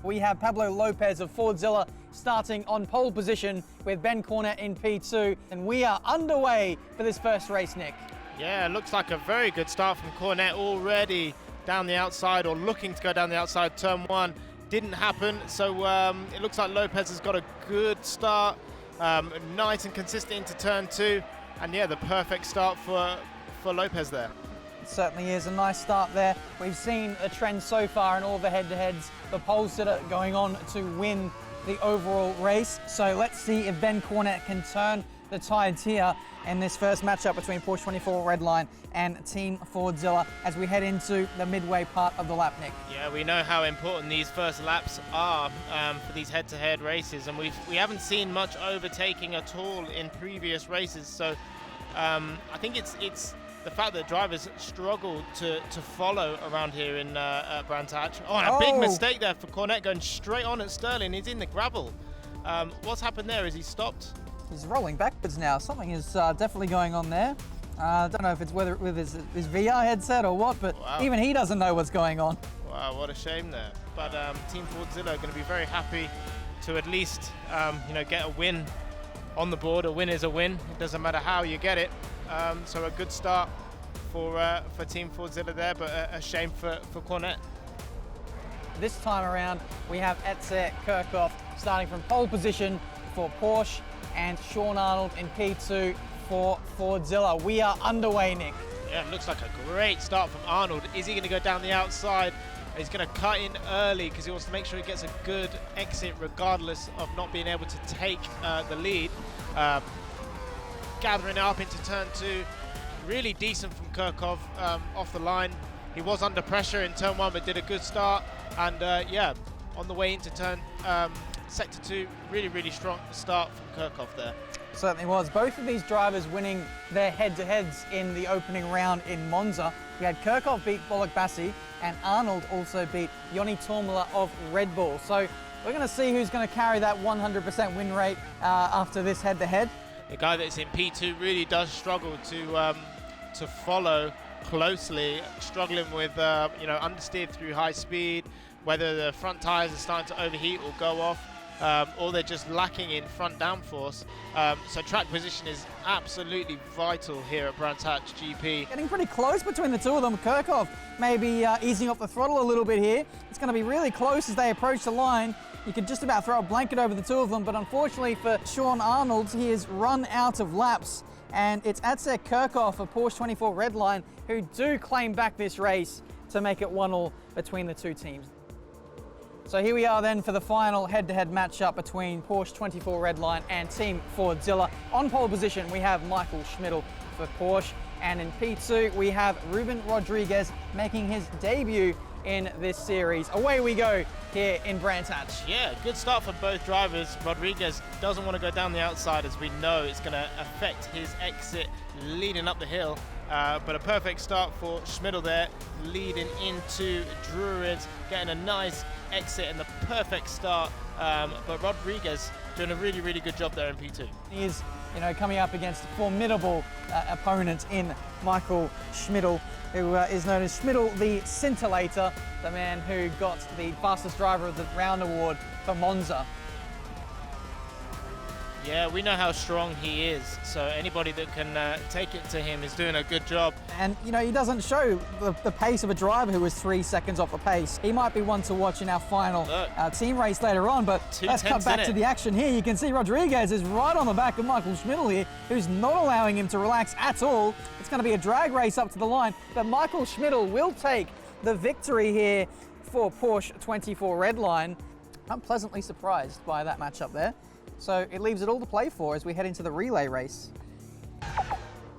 We have Pablo Lopez of Fordzilla starting on pole position with Ben Cornett in P2, and we are underway for this first race, Nick. Yeah, it looks like a very good start from Cornett already down the outside, or looking to go down the outside. Turn one didn't happen, so it looks like Lopez has got a good start, nice and consistent into turn two, and yeah, the perfect start for Lopez there. It certainly is a nice start there. We've seen a trend so far in all the head-to-heads, the poles that are going on to win the overall race. So let's see if Ben Cornett can turn the tides here in this first matchup between Porsche24 Redline and Team Fordzilla as we head into the midway part of the lap, Nick. Yeah, we know how important these first laps are for these head-to-head races, and we haven't seen much overtaking at all in previous races. So I think it's the fact that drivers struggle to follow around here in Brands Hatch. Oh, and a big mistake there for Cornett, going straight on at Sterling. He's in the gravel. What's happened there? Is he stopped? He's rolling backwards now. Something is definitely going on there. I don't know if it's whether with his VR headset or what, but even he doesn't know what's going on. Wow, what a shame there. But Team Fordzilla are going to be very happy to at least get a win on the board. A win is a win. It doesn't matter how you get it. So a good start for Team Fordzilla there, but a shame for Cornett. This time around, we have Etzer Kirchhoff starting from pole position for Porsche and Sean Arnold in P2 for Fordzilla. We are underway, Nick. Yeah, it looks like a great start from Arnold. Is he going to go down the outside? He's going to cut in early because he wants to make sure he gets a good exit regardless of not being able to take the lead. Gathering up into turn two. Really decent from Kirchhoff off the line. He was under pressure in turn one, but did a good start. And yeah, on the way into turn sector two, really strong start from Kirchhoff there. Certainly was. Both of these drivers winning their head-to-heads in the opening round in Monza. We had Kirchhoff beat Bolek Bassi, and Arnold also beat Joni Toomala of Red Bull. So we're going to see who's going to carry that 100% win rate after this head-to-head. The guy that's in P2 really does struggle to follow closely, struggling with understeer through high speed, whether the front tires are starting to overheat or go off, or they're just lacking in front downforce. So track position is absolutely vital here at Brands Hatch GP. Getting pretty close between the two of them. Kirchhoff maybe easing off the throttle a little bit here. It's going to be really close as they approach the line. You could just about throw a blanket over the two of them, but unfortunately for Sean Arnold, he has run out of laps. And it's Etzer Kirchhoff of Porsche24 Redline who do claim back this race to make it 1-1 between the two teams. So here we are then for the final head-to-head matchup between Porsche24 Redline and Team Fordzilla. On pole position, we have Michael Schmidl for Porsche, and in P2, we have Ruben Rodriguez making his debut in this series. Away we go here in Brands Hatch. Yeah, good start for both drivers. Rodriguez doesn't want to go down the outside, as we know it's going to affect his exit leading up the hill. But a perfect start for Schmidl there, leading into Druids, getting a nice exit and the perfect start. But Rodriguez doing a really good job there in P2. He is, coming up against a formidable opponent in Michael Schmidl, who is known as Schmidl the Scintillator, the man who got the fastest driver of the round award for Monza. Yeah, we know how strong he is, so anybody that can take it to him is doing a good job. And, he doesn't show the pace of a driver who was 3 seconds off the pace. He might be one to watch in our final team race later on, but let's cut back to the action here. You can see Rodriguez is right on the back of Michael Schmidl here, who's not allowing him to relax at all. It's going to be a drag race up to the line, but Michael Schmidl will take the victory here for Porsche24 Redline. I'm pleasantly surprised by that matchup there. So it leaves it all to play for as we head into the relay race.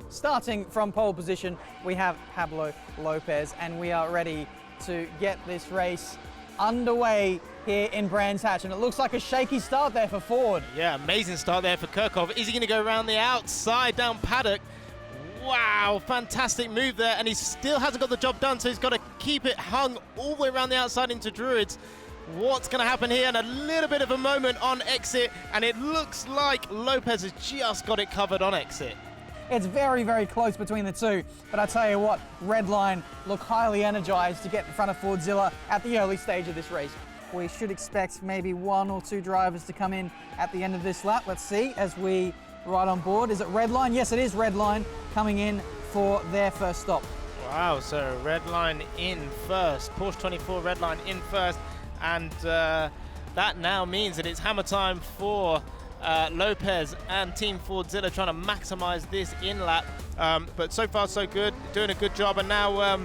Starting from pole position, we have Pablo Lopez, and we are ready to get this race underway here in Brands Hatch. And it looks like a shaky start there for Ford. Yeah, amazing start there for Kirchhoff. Is he going to go around the outside down paddock? Wow, fantastic move there, and he still hasn't got the job done, so he's got to keep it hung all the way around the outside into Druids. What's going to happen here? And a little bit of a moment on exit, and it looks like Lopez has just got it covered on exit. It's very close between the two, but I tell you what, Redline look highly energized to get in front of Fordzilla at the early stage of this race. We should expect maybe 1 or 2 drivers to come in at the end of this lap. Let's see as we ride on board. Is it Redline? Yes, it is Redline coming in for their first stop. Wow, so Redline in first, Porsche24 Redline in first, and that now means that it's hammer time for Lopez and Team Fordzilla trying to maximize this in-lap. But so far so good, doing a good job, and now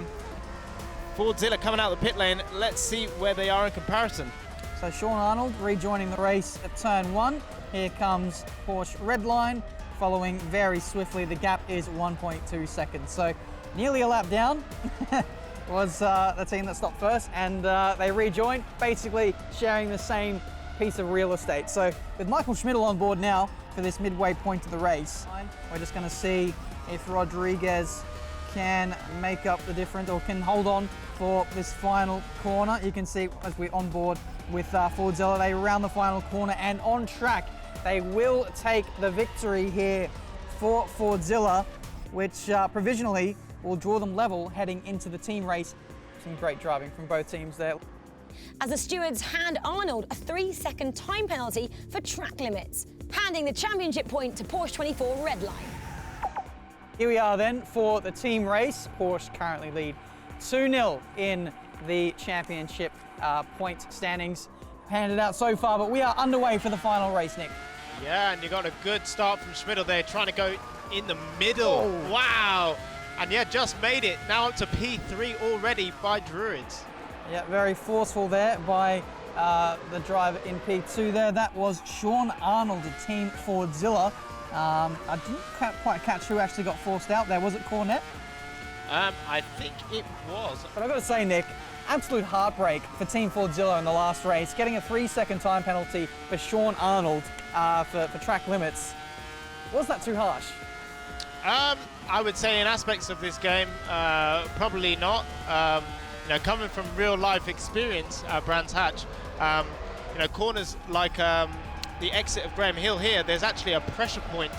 Fordzilla coming out of the pit lane. Let's see where they are in comparison. So Sean Arnold rejoining the race at turn 1. Here comes Porsche Redline following very swiftly. The gap is 1.2 seconds. So nearly a lap down was the team that stopped first, and they rejoined, basically sharing the same piece of real estate. So with Michael Schmidl on board now for this midway point of the race, we're just going to see if Rodriguez can make up the difference or can hold on for this final corner. You can see as we're on board with Fordzilla, they round the final corner and on track. They will take the victory here for Fordzilla, which provisionally will draw them level heading into the team race. Some great driving from both teams there. As the stewards hand Arnold a 3-second time penalty for track limits, handing the championship point to Porsche24 Redline. Here we are then for the team race. Porsche currently lead 2-0 in the championship point standings handed out so far, but we are underway for the final race, Nick. Yeah, and you got a good start from Schmidl there, trying to go in the middle. Oh. Wow. And yeah, just made it. Now up to P3 already by Druids. Yeah, very forceful there by the driver in P2 there. That was Sean Arnold of Team Fordzilla. I didn't quite catch who actually got forced out there. Was it Cornet? I think it was. But I've got to say, Nick, absolute heartbreak for Team Fordzilla in the last race. Getting a 3-second time penalty for Sean Arnold for track limits. Was that too harsh? I would say in aspects of this game, probably not. You know, coming from real life experience, Brands Hatch, you know, corners like the exit of Graham Hill here, there's actually a pressure point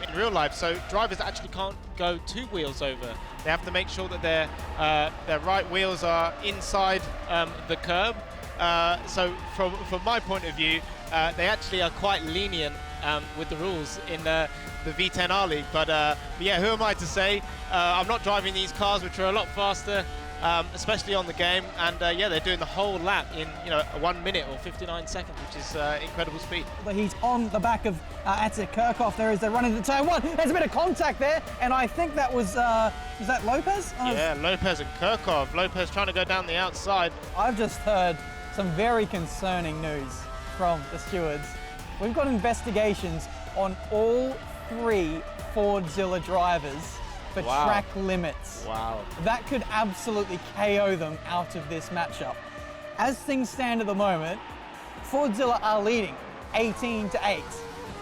in real life, so drivers actually can't go 2 wheels over. They have to make sure that their right wheels are inside the curb. So from my point of view, they actually are quite lenient with the rules in the V10 R League. But yeah, who am I to say? I'm not driving these cars, which are a lot faster, especially on the game. And yeah, they're doing the whole lap in 1 minute or 59 seconds, which is incredible speed. He's on the back of Attic Kirchhoff there as they're running to turn 1. There's a bit of contact there, and I think that was that Lopez? Yeah, Lopez and Kirchhoff. Lopez trying to go down the outside. I've just heard some very concerning news from the stewards. We've got investigations on all 3 Fordzilla drivers for track limits. Wow. That could absolutely KO them out of this matchup. As things stand at the moment, Fordzilla are leading 18-8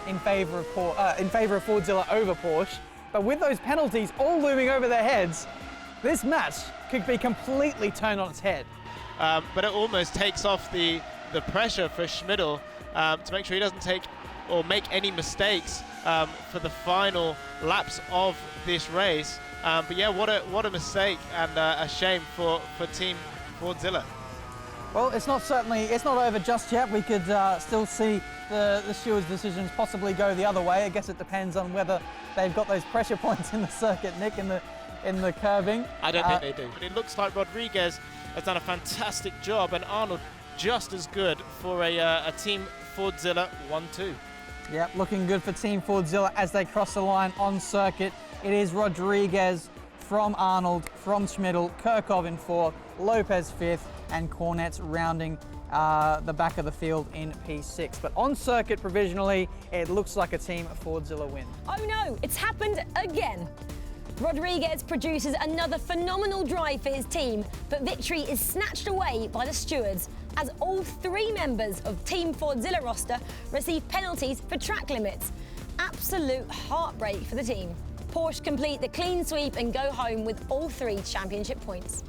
in favor of Fordzilla over Porsche. But with those penalties all looming over their heads, this match could be completely turned on its head. But it almost takes off the pressure for Schmidl to make sure he doesn't take or make any mistakes for the final laps of this race. But yeah, what a mistake and a shame for Team Fordzilla. Well, it's not over just yet. We could still see the stewards' decisions possibly go the other way. I guess it depends on whether they've got those pressure points in the circuit, Nick, in the curving. I don't think they do. But it looks like Rodriguez has done a fantastic job, and Arnold just as good for a Team Fordzilla 1-2. Yeah, looking good for Team Fordzilla as they cross the line on circuit. It is Rodriguez from Arnold, from Schmidl, Kirchhoff in 4th, Lopez 5th, and Cornet's rounding the back of the field in P6. But on circuit provisionally, it looks like a Team Fordzilla win. Oh no, it's happened again. Rodriguez produces another phenomenal drive for his team, but victory is snatched away by the stewards as all 3 members of Team Fordzilla roster receive penalties for track limits. Absolute heartbreak for the team. Porsche complete the clean sweep and go home with all 3 championship points.